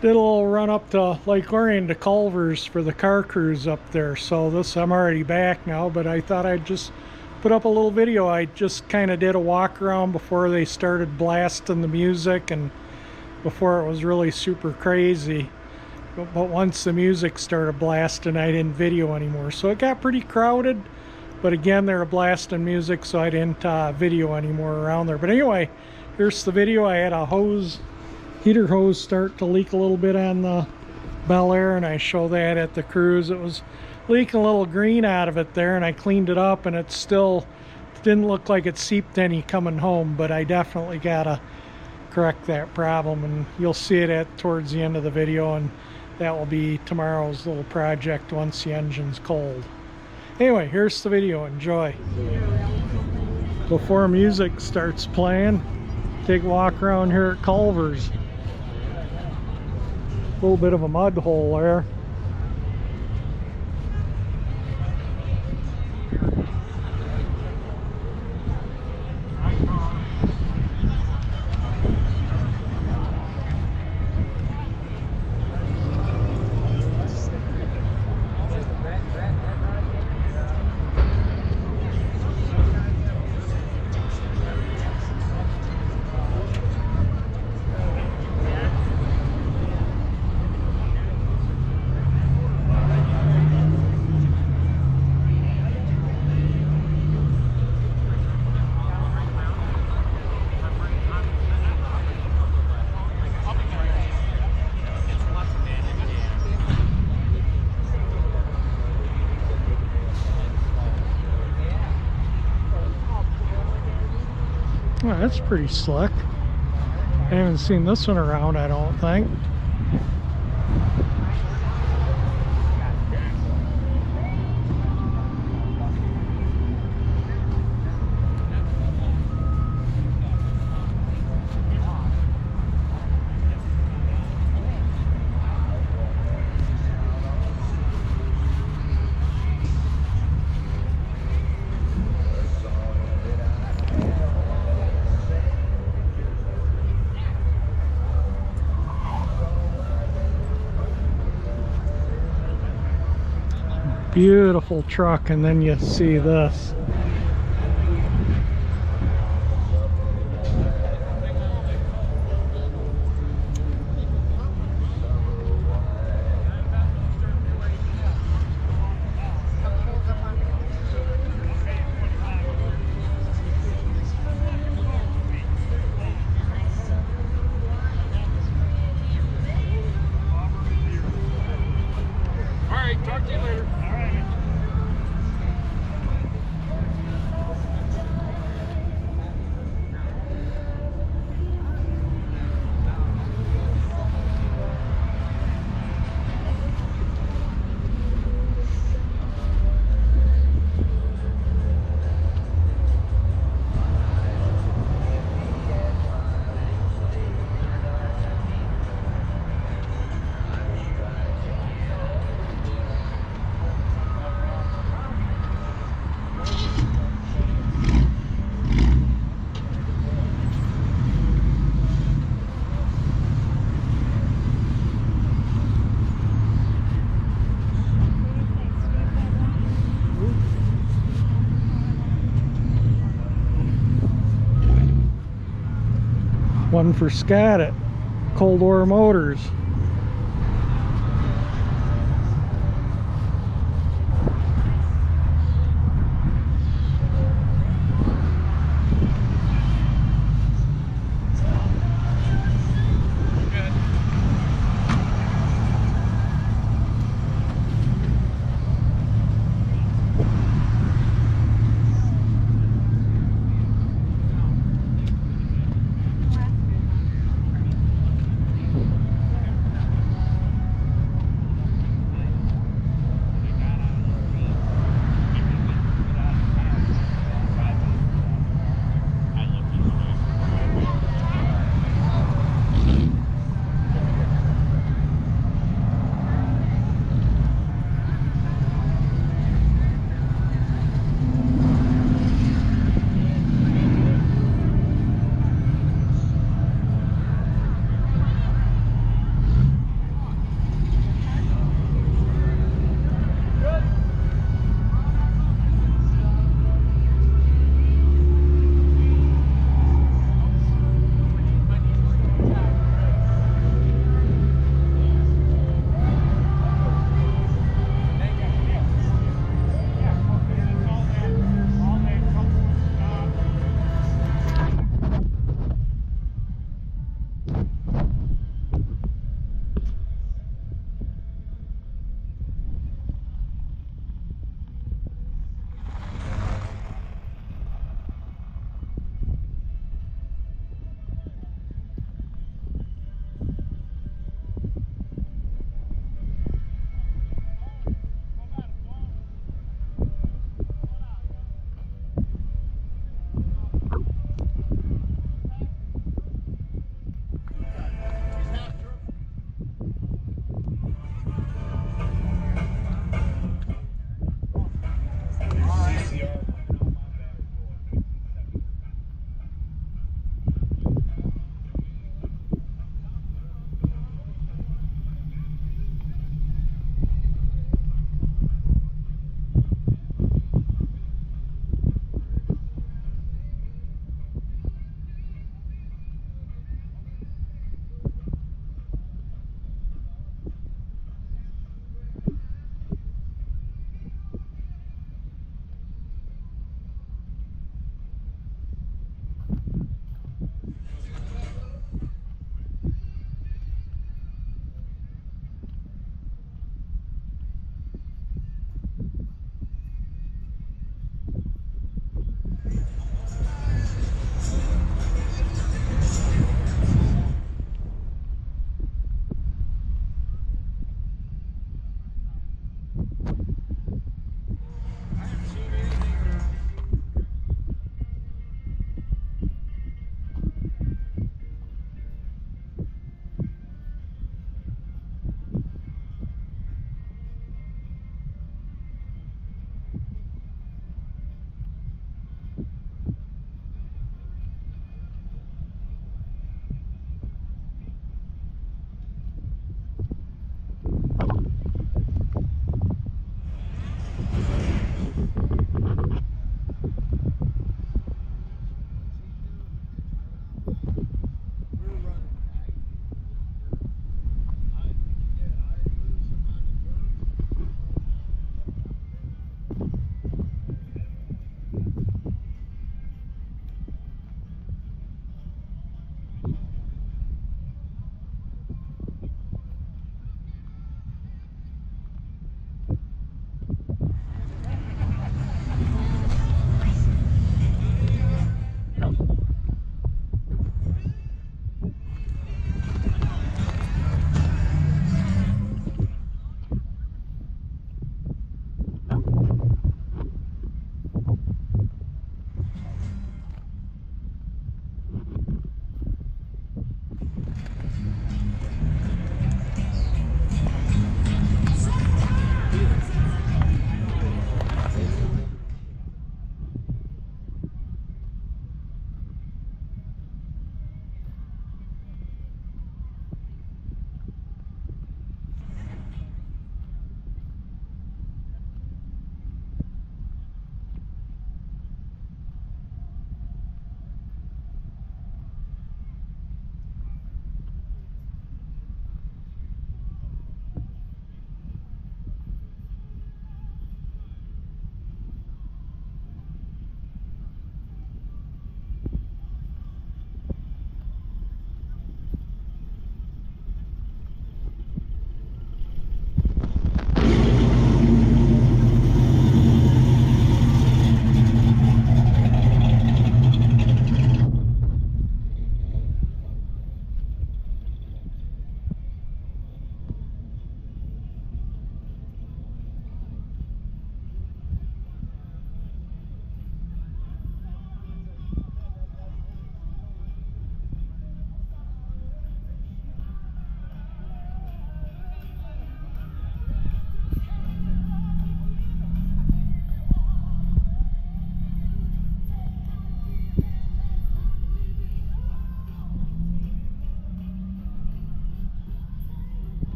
Did a little run up to Lake Orion to Culver's for the car cruise up there. So I'm already back now, but I thought I'd just put up a little video. I just kind of did a walk around before they started blasting the music and before it was really super crazy. But once the music started blasting, I didn't video anymore. So it got pretty crowded, but again, they were blasting music, so I didn't video anymore around there. But anyway, here's the video. I had a heater hose start to leak a little bit on the Bel Air, and I show that at the cruise. It was leaking a little green out of it there, and I cleaned it up, and it still didn't look like it seeped any coming home, but I definitely gotta correct that problem, and you'll see it towards the end of the video, and that will be tomorrow's little project once the engine's cold. Anyway, here's the video. Enjoy. Before music starts playing, take a walk around here at Culver's. A little bit of a mud hole there. Oh, that's pretty slick. I haven't seen this one around, I don't think. Beautiful truck, and then you see this. All right, talk to you later. All right. One for Scott at Culver Motors.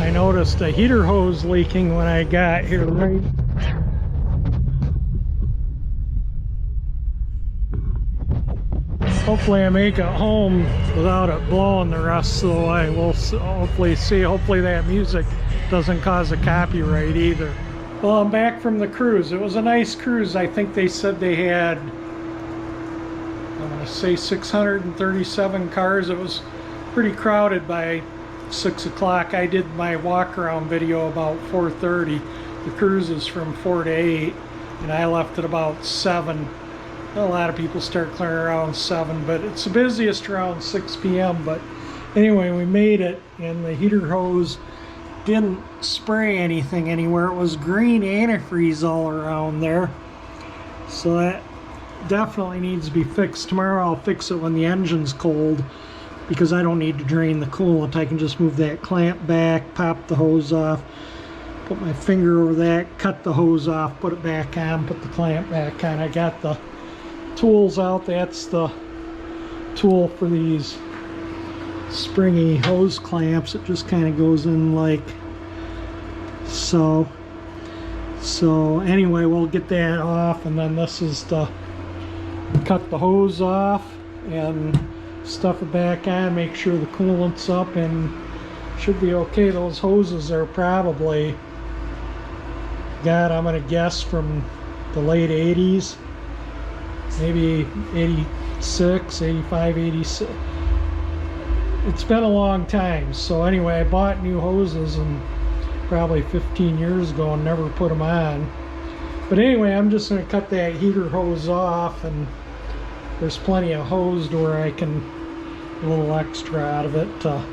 I noticed a heater hose leaking when I got here, right? Hopefully I make it home without it blowing the rest of the way. We'll hopefully see. Hopefully that music doesn't cause a copyright either. Well, I'm back from the cruise. It was a nice cruise. I think they said they had, I'm going to say 637 cars. It was pretty crowded by 6 o'clock. I did my walk around video about 4:30. The cruise is from 4 to 8 and I left at about 7. A lot of people start clearing around 7, but it's the busiest around 6 p.m. But anyway, we made it, and the heater hose didn't spray anything anywhere. It was green antifreeze all around there, so that definitely needs to be fixed. Tomorrow I'll fix it when the engine's cold, because I don't need to drain the coolant. I can just move that clamp back, pop the hose off, put my finger over that, cut the hose off, put it back on, put the clamp back on. I got the tools out. That's the tool for these springy hose clamps. It just kind of goes in like so. So anyway, we'll get that off, and then this is to cut the hose off and stuff it back on, make sure the coolant's up, and should be okay. Those hoses are probably, God, I'm gonna guess from the late 80s, maybe 86, 85, 86. It's been a long time. So anyway, I bought new hoses and probably 15 years ago and never put them on. But anyway, I'm just going to cut that heater hose off, and there's plenty of hose where I can, a little extra out of it to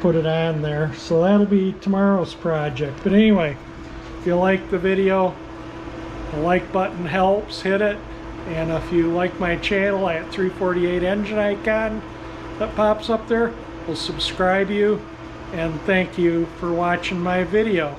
put it on there. So that'll be tomorrow's project. But anyway, if you like the video, the like button helps, hit it. And if you like my channel, that 348 engine icon that pops up there will subscribe you. And thank you for watching my video.